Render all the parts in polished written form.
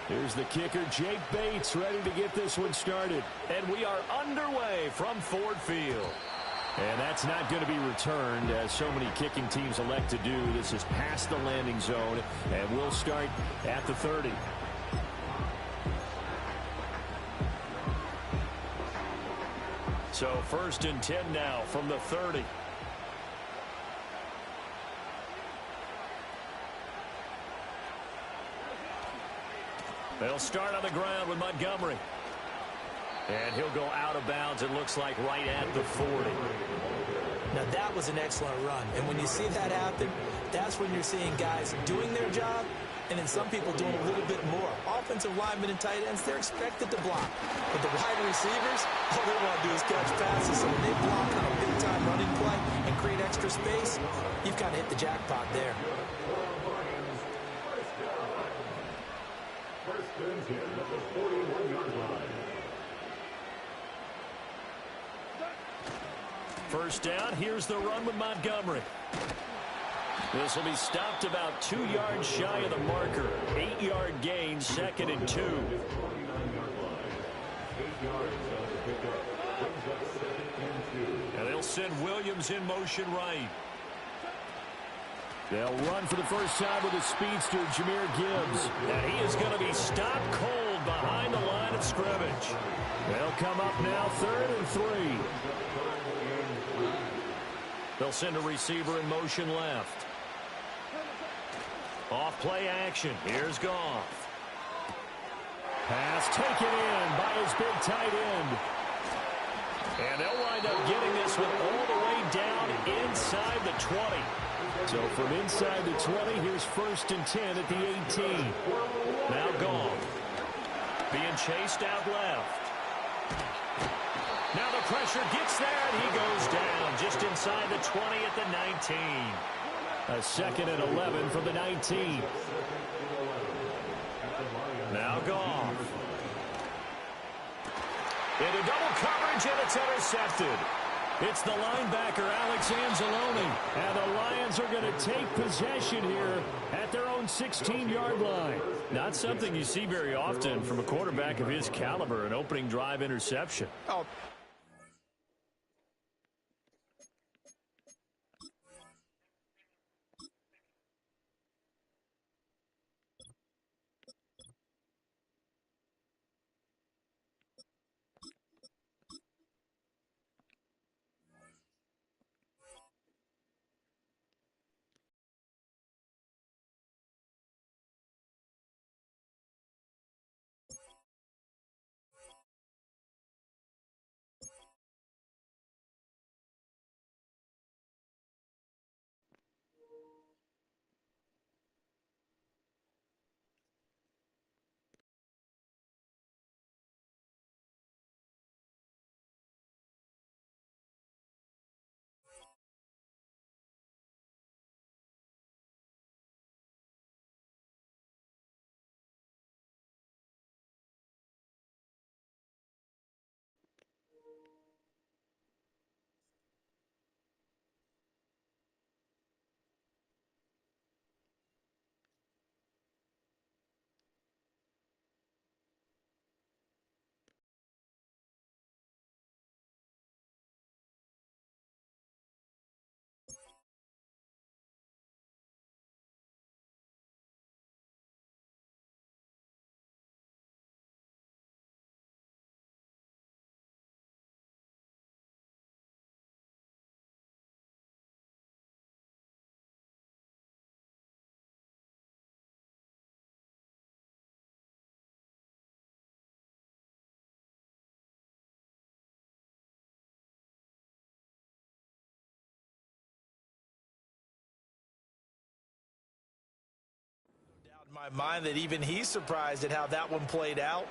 Here's the kicker, Jake Bates, ready to get this one started. And we are underway from Ford Field. And that's not going to be returned, as so many kicking teams elect to do. This is past the landing zone, and we'll start at the 30. So 1st and 10 now from the 30. They'll start on the ground with Montgomery. And he'll go out of bounds, it looks like, right at the 40. Now, that was an excellent run. And when you see that happen, that's when you're seeing guys doing their job, and then some people doing a little bit more. Offensive linemen and tight ends, they're expected to block. But the wide receivers, all they want to do is catch passes. So when they block on a big-time running play and create extra space, you've kind of hit the jackpot there. First down, here's the run with Montgomery. This will be stopped about 2 yards shy of the marker. 8-yard gain, 2nd and 2. And they'll send Williams in motion right. They'll run for the first time with the speedster, Jahmyr Gibbs. And he is going to be stopped cold behind the line of scrimmage. They'll come up now, 3rd and 3. They'll send a receiver in motion left. Off play action. Here's Goff. Pass taken in by his big tight end. And they'll wind up getting this one all the way down inside the 20. So from inside the 20, here's 1st and 10 at the 18. Now Goff. Being chased out left. Now the pressure gets there, and he goes down just inside the 20 at the 19. A 2nd and 11 from the 19. Now Goff. Into double coverage, and it's intercepted. It's the linebacker, Alex Anzalone. And the Lions are going to take possession here at their own 16-yard line. Not something you see very often from a quarterback of his caliber, an opening drive interception. Oh. In my mind that even he's surprised at how that one played out.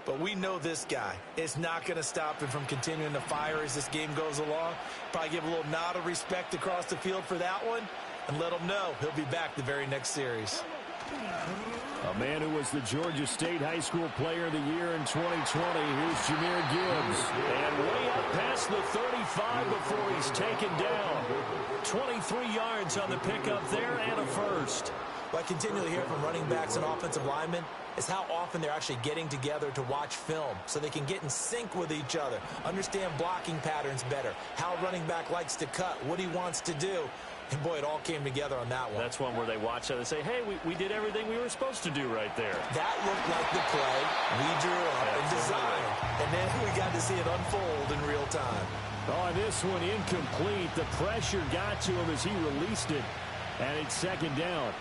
But we know this guy. It's not going to stop him from continuing to fire as this game goes along. Probably give a little nod of respect across the field for that one and let him know he'll be back the very next series. A man who was the Georgia State High School Player of the Year in 2020. Here's Jahmyr Gibbs. And way up past the 35 before he's taken down. 23 yards on the pickup there and a first. What I continually hear from running backs and offensive linemen is how often they're actually getting together to watch film so they can get in sync with each other, understand blocking patterns better, how running back likes to cut, what he wants to do. And, boy, it all came together on that one. That's one where they watch that and say, hey, we did everything we were supposed to do right there. That looked like the play we drew up and designed. And then we got to see it unfold in real time. Oh, this one incomplete. The pressure got to him as he released it. And it's second down.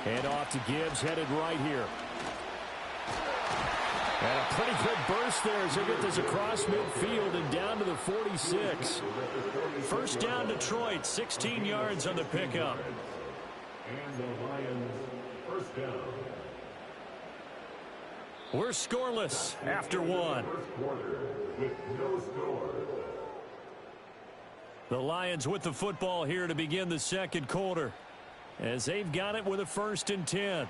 Hand off to Gibbs, headed right here. And a pretty good burst there as they get this across midfield and down to the 46. First down, Detroit, 16 yards on the pickup. And the Lions first down. We're scoreless after one. First quarter with no score. The Lions with the football here to begin the second quarter, as they've got it with a 1st and 10.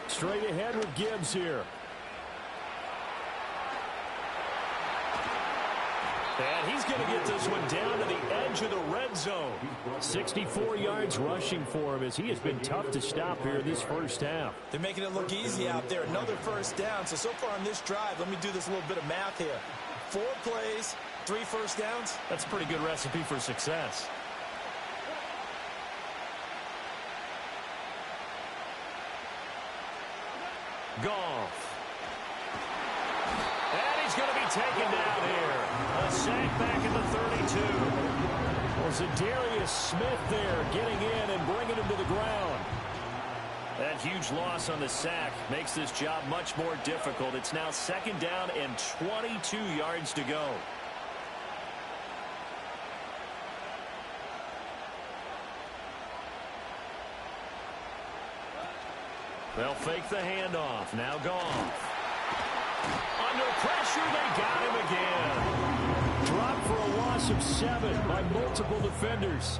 Straight ahead with Gibbs here. And he's going to get this one down to the edge of the red zone. 64 yards rushing for him as he has been tough to stop here this first half. They're making it look easy out there. Another first down. So far on this drive, let me do this little bit of math here. 4 plays, 3 first downs. That's a pretty good recipe for success. Goff. And he's going to be taken down here. A sack back at the 32. Well, Zadarius Smith there getting in and bringing him to the ground. That huge loss on the sack makes this job much more difficult. It's now second down and 22 yards to go. They'll fake the handoff. Now Goff. Under pressure, they got him again. Dropped for a loss of 7 by multiple defenders.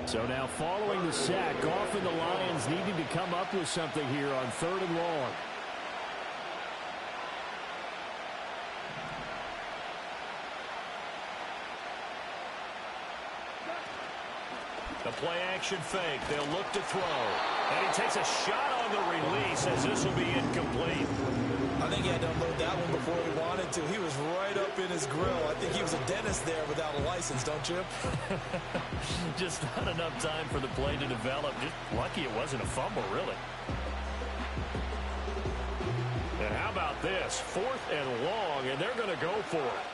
So now following the sack, Goff and the Lions needing to come up with something here on 3rd and long. The play-action fake. They'll look to throw. And he takes a shot on the release as this will be incomplete. I think he had to unload that one before he wanted to. He was right up in his grill. I think he was a dentist there without a license, don't you? Just not enough time for the play to develop. Just lucky it wasn't a fumble, really. And how about this? 4th and long, and they're going to go for it.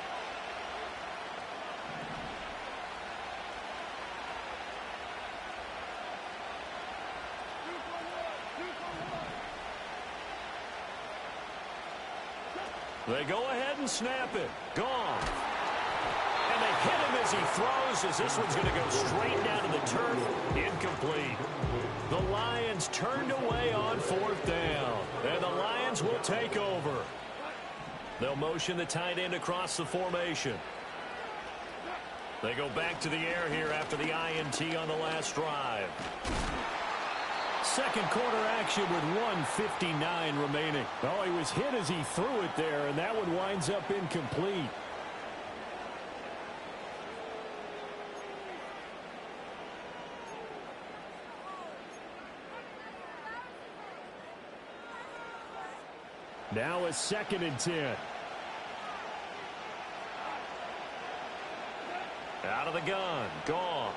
They go ahead and snap it. Gone. And they hit him as he throws, as this one's going to go straight down to the turf. Incomplete. The Lions turned away on 4th down. And the Lions will take over. They'll motion the tight end across the formation. They go back to the air here after the INT on the last drive. Second quarter action with 1:59 remaining. Oh, he was hit as he threw it there, and that one winds up incomplete. Now a 2nd and 10. Out of the gun, Goff.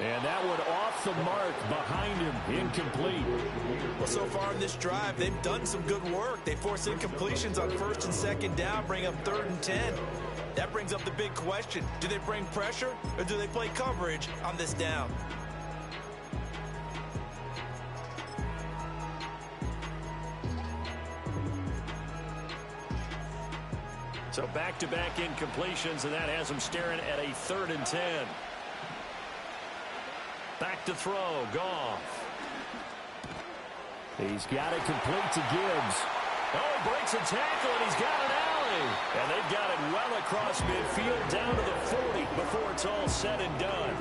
And that one off the mark behind him, incomplete. Well, so far in this drive, they've done some good work. They force incompletions on 1st and 2nd down, bring up 3rd and 10. That brings up the big question. Do they bring pressure or do they play coverage on this down? So back-to-back incompletions, and that has them staring at a 3rd and 10. Back to throw. Goff. He's got it complete to Gibbs. Oh, he breaks a tackle, and he's got an alley. And they've got it well across midfield down to the 40 before it's all said and done.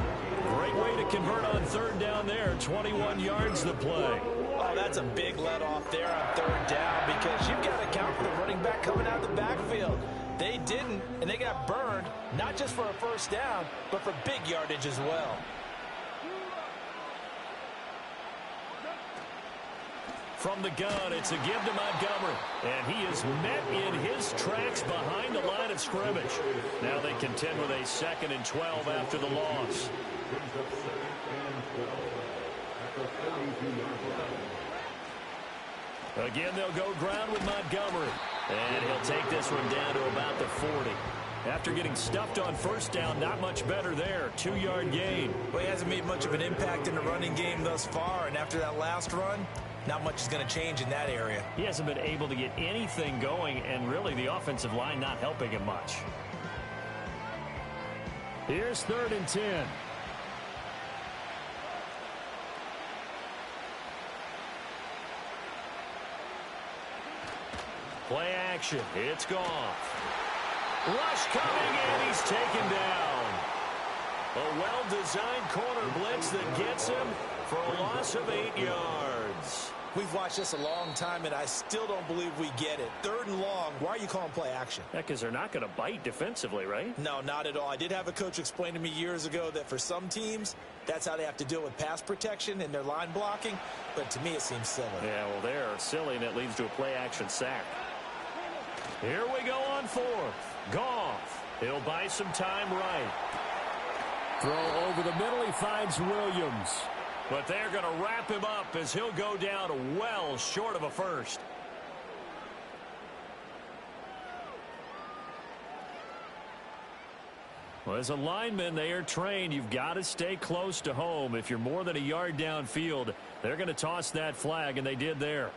Great way to convert on third down there. 21 yards to play. Oh, that's a big let off there on third down because you've got to count for the running back coming out of the backfield. They didn't, and they got burned, not just for a first down, but for big yardage as well. From the gun, it's a give to Montgomery. And he is met in his tracks behind the line of scrimmage. Now they contend with a 2nd and 12 after the loss. Again, they'll go ground with Montgomery. And he'll take this one down to about the 40. After getting stuffed on first down, not much better there. 2-yard gain. Well, he hasn't made much of an impact in the running game thus far. And after that last run, not much is going to change in that area. He hasn't been able to get anything going, and really the offensive line not helping him much. Here's 3rd and 10. Play action. It's Goff. Rush coming, and he's taken down. A well-designed corner blitz that gets him for a loss of 8 yards. We've watched this a long time, and I still don't believe we get it. 3rd and long, why are you calling play action? Yeah, because they're not going to bite defensively, right? No, not at all. I did have a coach explain to me years ago that for some teams, that's how they have to deal with pass protection and their line blocking. But to me, it seems silly. Yeah, well, they're silly, and it leads to a play action sack. Here we go on 4th. Goff. He'll buy some time right. Throw over the middle. He finds Williams. But they're going to wrap him up as he'll go down well short of a first. Well, as a lineman, they are trained. You've got to stay close to home. If you're more than a yard downfield, they're going to toss that flag, and they did there.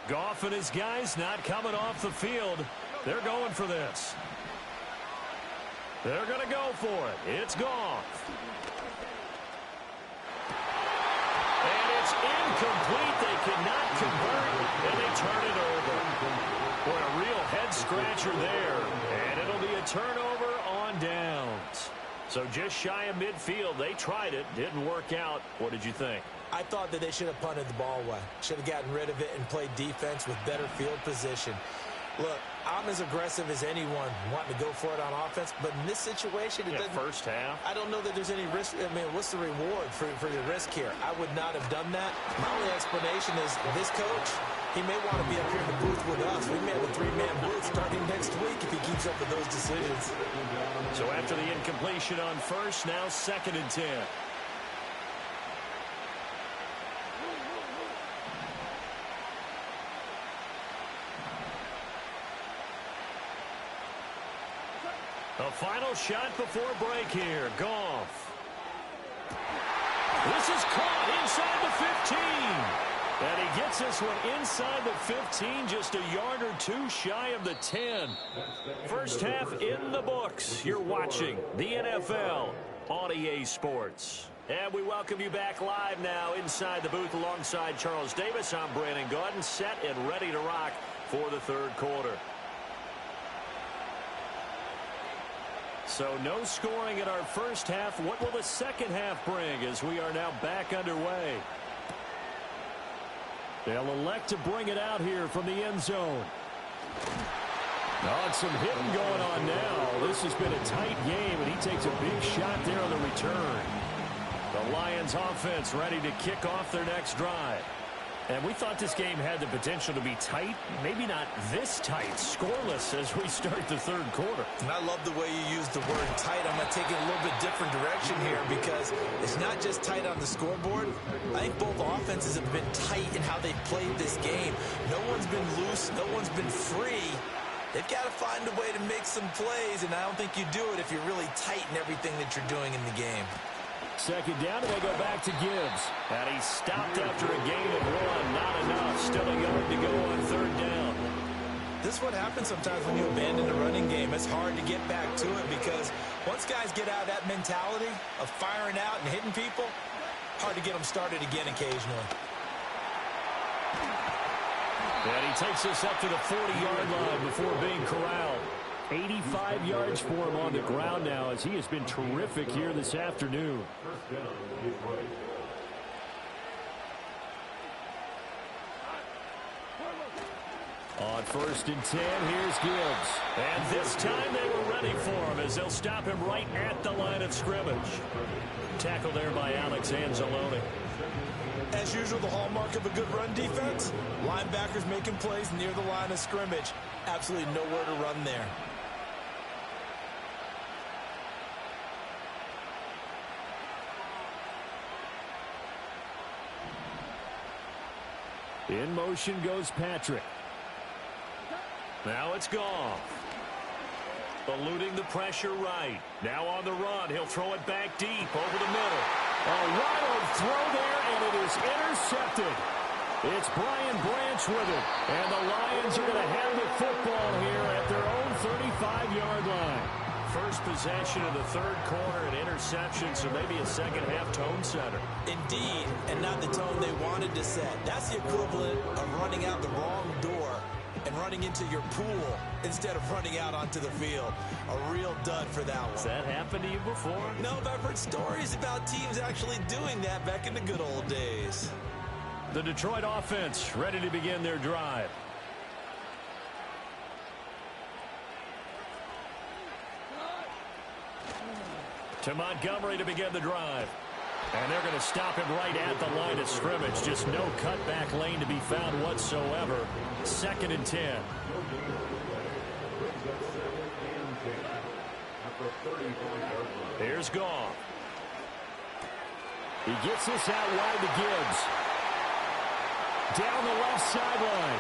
Goff and his guys not coming off the field. They're going for this. They're going to go for it. It's Goff. And it's incomplete. They cannot convert, and they turn it over. Boy, a real head-scratcher there. And it'll be a turnover on downs. So just shy of midfield. They tried it. Didn't work out. What did you think? I thought that they should have punted the ball away. Should have gotten rid of it and played defense with better field position. Look, I'm as aggressive as anyone wanting to go for it on offense, but in this situation, it doesn't. First half. I don't know that there's any risk. I mean, what's the reward for your risk here? I would not have done that. My only explanation is this coach, he may want to be up here in the booth with us. We may have a 3-man booth starting next week if he keeps up with those decisions. So after the incompletion on first, now 2nd and 10. A final shot before break here. Goff. This is caught inside the 15. And he gets this one inside the 15, just a yard or two shy of the 10. First half in the books. You're watching the NFL on EA Sports. And we welcome you back live now inside the booth alongside Charles Davis. I'm Brandon Gaudin, set and ready to rock for the 3rd quarter. So no scoring in our first half. What will the second half bring as we are now back underway? They'll elect to bring it out here from the end zone. Oh, some hitting going on now. This has been a tight game, and he takes a big shot there on the return. The Lions offense ready to kick off their next drive. And we thought this game had the potential to be tight, maybe not this tight, scoreless as we start the 3rd quarter. And I love the way you use the word tight. I'm going to take it a little bit different direction here because it's not just tight on the scoreboard. I think both offenses have been tight in how they've played this game. No one's been loose. No one's been free. They've got to find a way to make some plays, and I don't think you do it if you're really tight in everything that you're doing in the game. Second down, and they go back to Gibbs. And he stopped after a gain of 1. Not enough. Still a yard to go on third down. This is what happens sometimes when you abandon the running game. It's hard to get back to it because once guys get out of that mentality of firing out and hitting people, hard to get them started again occasionally. And he takes us up to the 40-yard line before being corralled. 85 yards for him on the ground now as he has been terrific here this afternoon. First down, Detroit. On 1st and 10, here's Gibbs. And this time they were ready for him as they'll stop him right at the line of scrimmage. Tackle there by Alex Anzalone. As usual, the hallmark of a good run defense, linebackers making plays near the line of scrimmage. Absolutely nowhere to run there. In motion goes Patrick. Now it's Goff. Eluding the pressure right. Now on the run. He'll throw it back deep over the middle. A wild throw there, and it is intercepted. It's Brian Branch with it. And the Lions are going to have the football here at their own 35-yard line. First possession of the third quarter, an interception, so maybe a second-half tone setter. Indeed, and not the tone they wanted to set. That's the equivalent of running out the wrong door and running into your pool instead of running out onto the field. A real dud for that one. Has that happened to you before? No, but I've heard stories about teams actually doing that back in the good old days. The Detroit offense ready to begin their drive. To Montgomery to begin the drive. And they're going to stop him right at the line of scrimmage. Just no cutback lane to be found whatsoever. 2nd and 10. Here's Goff. He gets this out wide to Gibbs. Down the left sideline.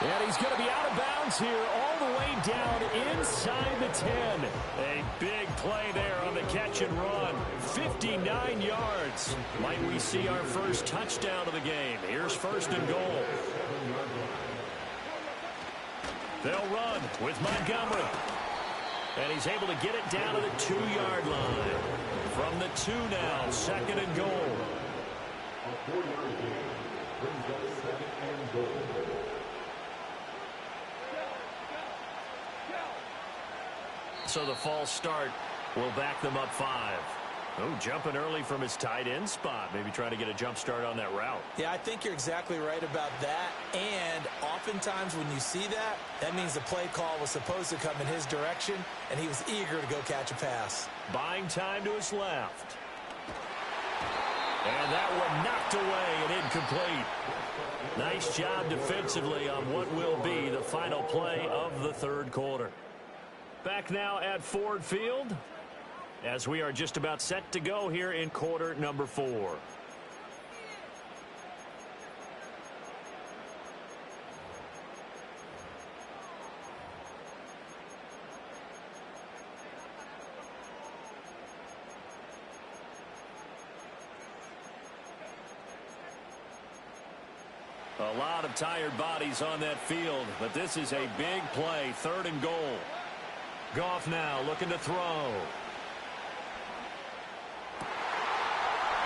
And he's going to be out of bounds here all the way down inside the 10. A big play there on the catch and run. 59 yards. Might we see our first touchdown of the game? Here's 1st and goal. They'll run with Montgomery. And he's able to get it down to the 2-yard line. From the 2 now, 2nd and goal. A 4-yard gain brings up 2nd and goal. So the false start will back them up 5. Oh, jumping early from his tight end spot. Maybe trying to get a jump start on that route. Yeah, I think you're exactly right about that. And oftentimes when you see that, that means the play call was supposed to come in his direction, and he was eager to go catch a pass. Buying time to his left. And that one knocked away and incomplete. Nice job defensively on what will be the final play of the third quarter. Back now at Ford Field as we are just about set to go here in quarter number 4. A lot of tired bodies on that field, but this is a big play, 3rd and goal. Goff now looking to throw.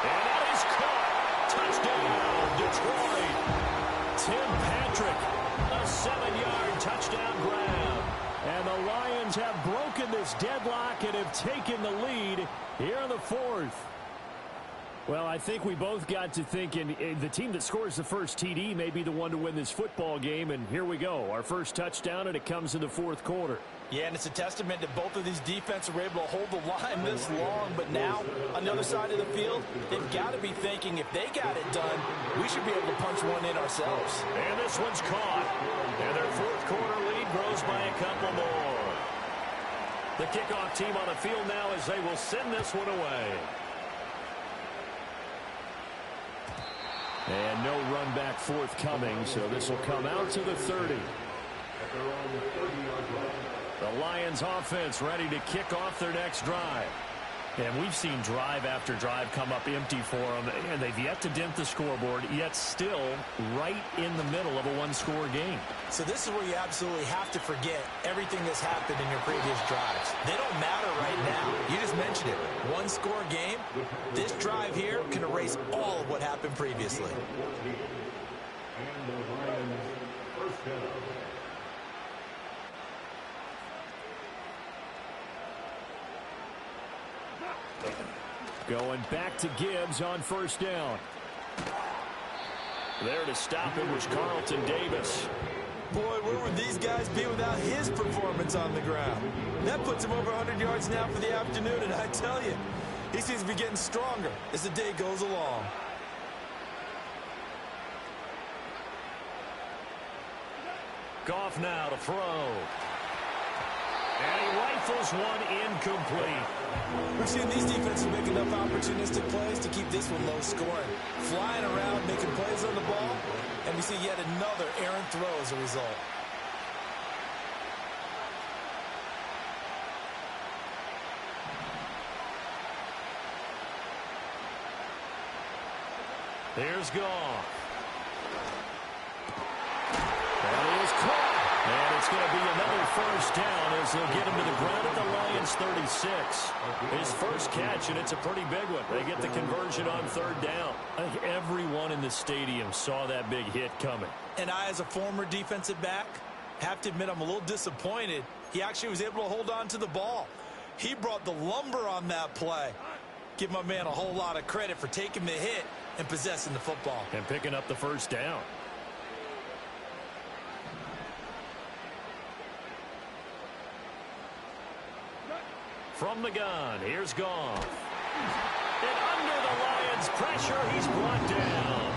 And that is caught. Touchdown, Detroit. Tim Patrick, a 7-yard touchdown grab. And the Lions have broken this deadlock and have taken the lead here in the 4th. Well, I think we both got to thinking the team that scores the first TD may be the one to win this football game, and here we go. Our first touchdown, and it comes in the 4th quarter. Yeah, and it's a testament that both of these defenses were able to hold the line this long, but now, on the other side of the field, they've got to be thinking if they got it done, we should be able to punch one in ourselves. And this one's caught. And their 4th quarter lead grows by a couple more. The kickoff team on the field now as they will send this one away. And no run back forthcoming, so this will come out to the 30. The Lions offense ready to kick off their next drive. And we've seen drive after drive come up empty for them, and they've yet to dent the scoreboard, yet still right in the middle of a one-score game. So this is where you absolutely have to forget everything that's happened in your previous drives. They don't matter right now. You just mentioned it. One-score game. This drive here can erase all of what happened previously. And the Lions first down. Going back to Gibbs on first down. There to stop it was Carlton Davis. Boy, where would these guys be without his performance on the ground? That puts him over 100 yards now for the afternoon, and I tell you, he seems to be getting stronger as the day goes along. Goff now to throw. And he rifles one incomplete. We've seen these defenses make enough opportunistic plays to keep this one low scoring. Flying around, making plays on the ball, and we see yet another errant throw as a result. Here's Goff. That is caught. And it's going to be another first down as they'll get him to the ground at the Lions 36. His first catch, and it's a pretty big one. They get the conversion on third down. I think everyone in the stadium saw that big hit coming. And I, as a former defensive back, have to admit I'm a little disappointed. He actually was able to hold on to the ball. He brought the lumber on that play. Give my man a whole lot of credit for taking the hit and possessing the football. And picking up the first down. From the gun, here's Goff. And under the Lions' pressure, he's brought down.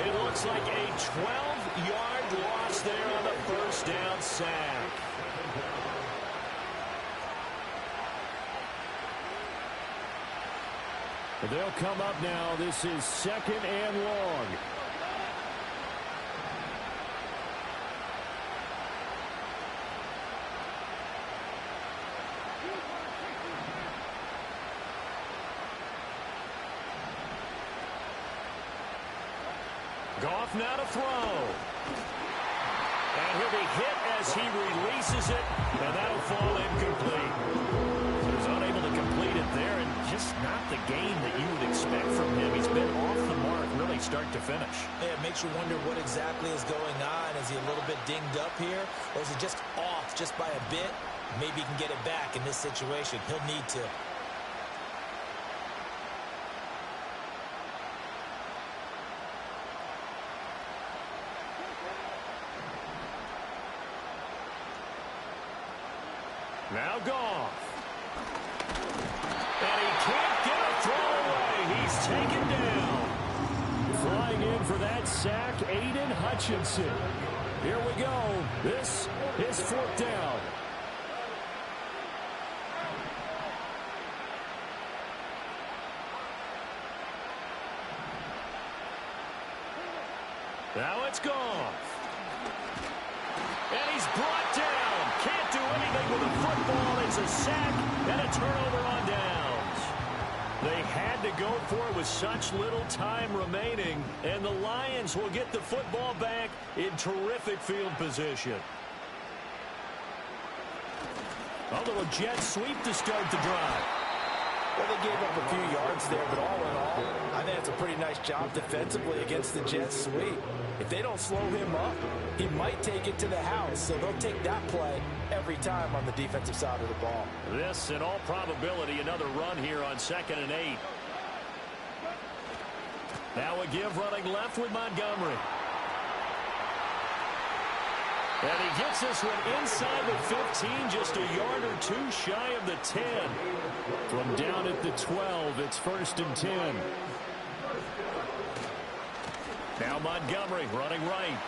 It looks like a 12-yard loss there on the first down sack. They'll come up now. This is second and long. Goff now to throw. And he'll be hit as he releases it, and that'll fall incomplete. He was unable to complete it there, and just not the game that you would expect from him. He's been off the mark really start to finish. Yeah, it makes you wonder what exactly is going on. Is he a little bit dinged up here, or is he just off just by a bit? Maybe he can get it back in this situation. He'll need to. Now Goff. And he can't get a throw away. He's taken down. Flying in for that sack, Aiden Hutchinson. Here we go. This is fourth down. Now it's Goff. And he's brought down. Can't do anything with the football. It's a sack and a turnover on downs. They had to go for it with such little time remaining, and the Lions will get the football back in terrific field position. A little jet sweep to start the drive. Well, they gave up a few yards there, but all in all, I think it's a pretty nice job defensively against the jet sweep. If they don't slow him up, he might take it to the house, so they'll take that play every time on the defensive side of the ball. This, in all probability, another run here on 2nd and 8. Now a give running left with Montgomery. And he gets this one inside the 15, just a yard or two shy of the 10. From down at the 12, it's 1st and 10. Now Montgomery running right.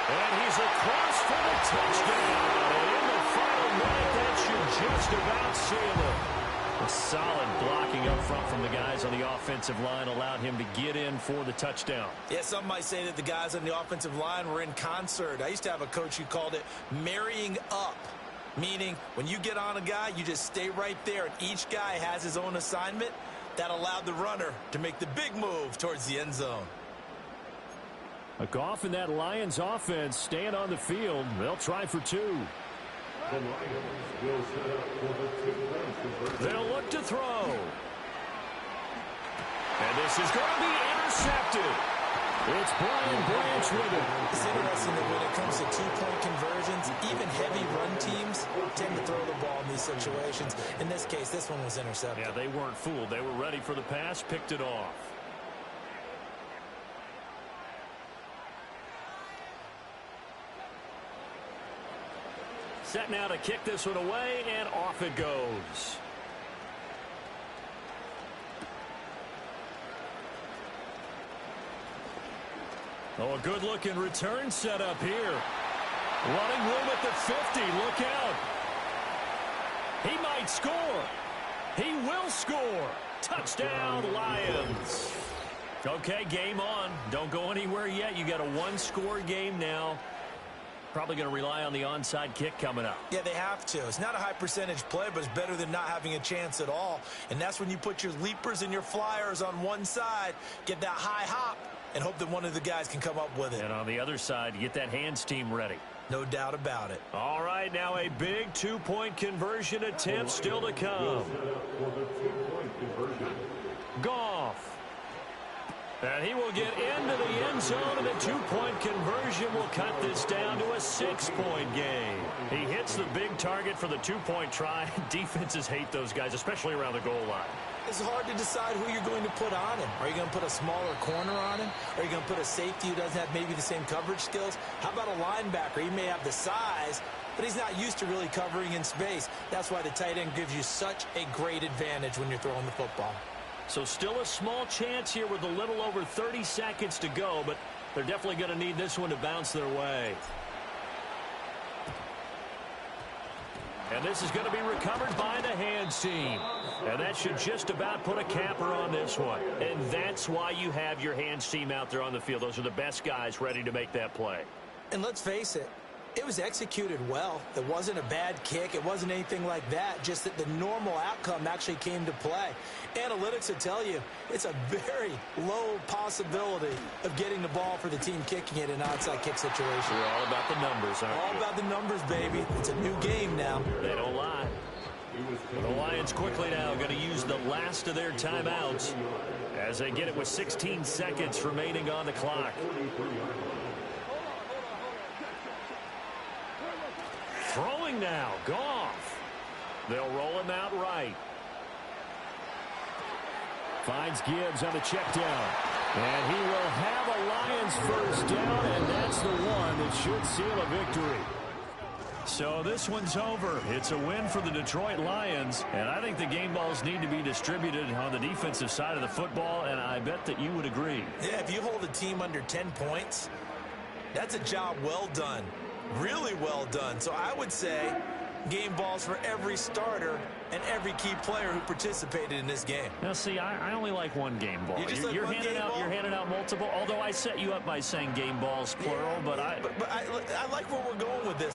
And he's across for the touchdown. And in the final minute, that should just about seal it. A solid blocking up front from the guys on the offensive line allowed him to get in for the touchdown. Yeah, some might say that the guys on the offensive line were in concert. I used to have a coach who called it marrying up. Meaning, when you get on a guy, you just stay right there, and each guy has his own assignment. That allowed the runner to make the big move towards the end zone. Goff and that Lions offense staying on the field. They'll try for two. The Lions will set up for the two-point conversion. They'll look to throw. And this is going to be intercepted. It's Brian Branch with it. It's interesting that when it comes to two-point conversions, even heavy run teams tend to throw the ball in these situations. In this case, this one was intercepted. Yeah, they weren't fooled. They were ready for the pass, picked it off. Set now to kick this one away, and off it goes. Oh, a good-looking return set up here. Running room at the 50. Look out. He might score. He will score. Touchdown, Lions. Okay, game on. Don't go anywhere yet. You got a one-score game now. Probably going to rely on the onside kick coming up. Yeah, they have to. It's not a high-percentage play, but it's better than not having a chance at all. And that's when you put your leapers and your flyers on one side, get that high hop, and hope that one of the guys can come up with it. And on the other side, get that hands team ready. No doubt about it. All right, now a big two-point conversion attempt still to come. Goff. And he will get into the end zone, and the two-point conversion will cut this down to a 6-point game. He hits the big target for the two-point try. Defenses hate those guys, especially around the goal line. It's hard to decide who you're going to put on him. Are you going to put a smaller corner on him? Are you going to put a safety who doesn't have maybe the same coverage skills? How about a linebacker? He may have the size, but he's not used to really covering in space. That's why the tight end gives you such a great advantage when you're throwing the football. So still a small chance here with a little over 30 seconds to go, but they're definitely going to need this one to bounce their way. And this is going to be recovered by the hands team. And that should just about put a capper on this one. And that's why you have your hands team out there on the field. Those are the best guys ready to make that play. And let's face it, it was executed well. It wasn't a bad kick. It wasn't anything like that. Just that the normal outcome actually came to play. Analytics will tell you it's a very low possibility of getting the ball for the team kicking it in an onside kick situation. We're all about the numbers, aren't we? All about the numbers, baby. It's a new game now. They don't lie. The Lions quickly now going to use the last of their timeouts as they get it with 16 seconds remaining on the clock. Throwing now, Goff. They'll roll him out right. Finds Gibbs on the check down. And he will have a Lions first down, and that's the one that should seal a victory. So this one's over. It's a win for the Detroit Lions, and I think the game balls need to be distributed on the defensive side of the football, and I bet that you would agree. Yeah, if you hold a team under 10 points, that's a job well done. Really well done. So I would say game balls for every starter and every key player who participated in this game. Now, see, I only like one game ball. You're handing out multiple, although I set you up by saying game balls, plural, yeah, but I like where we're going with this.